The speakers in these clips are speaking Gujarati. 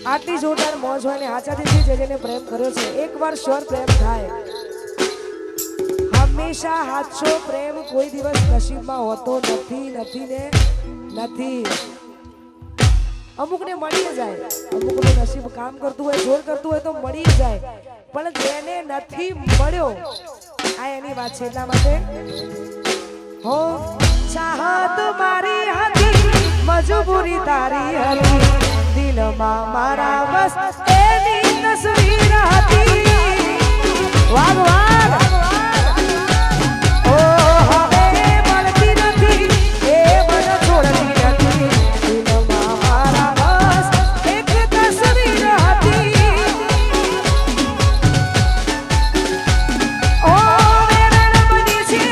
આટલી જોરદાર મોજ હોય ને આચા દિલથી જે જેને પ્રેમ કર્યો છે એકવાર શ્યોર પ્રેમ થાય હંમેશા હાચો પ્રેમ કોઈ દિવસ નસીબમાં હોતો નથી ને નથી અમુકને મળી જાય અમુકનું નસીબ કામ કરતું હોય જોર કરતું હોય તો મળી જાય પણ જેને નથી મળ્યો આ એની વાત છે એટલા માટે હો ચાહત મારી હતી મજબૂરી તારી હતી દિલમાં મારા બસ એની તસવીર હતી વાગ વાગ ઓ હવે મળતી નથી એ મને છોડતી નથી દિલમાં મારા બસ એક તસવીર હતી ઓ વેરણ બની છે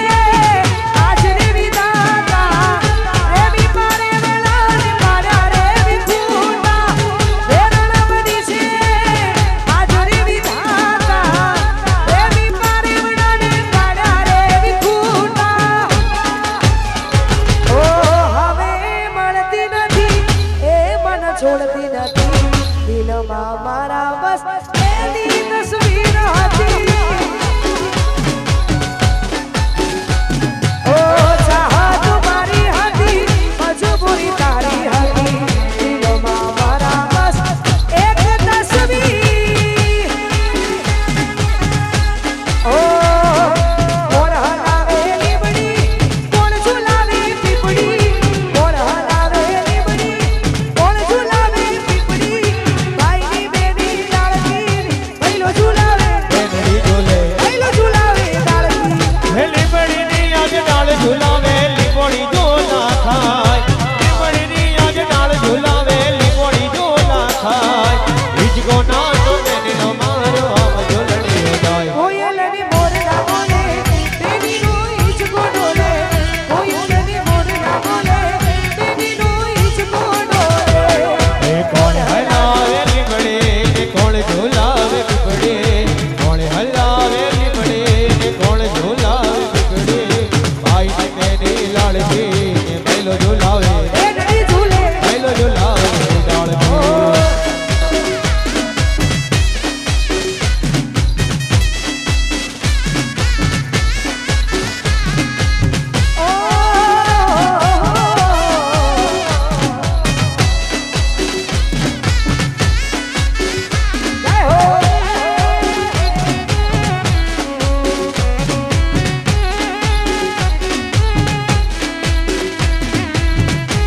આજની વિધાતા એવી મારે વેળાની મારા રે વિખૂટા વેરણ બની છે આજની વિધાતા એવી મારે વેળાની મારા રે વિખૂટા ઓ હવે મળતી નથી એ મને છોડતી નથી દિલમાં મારા બસ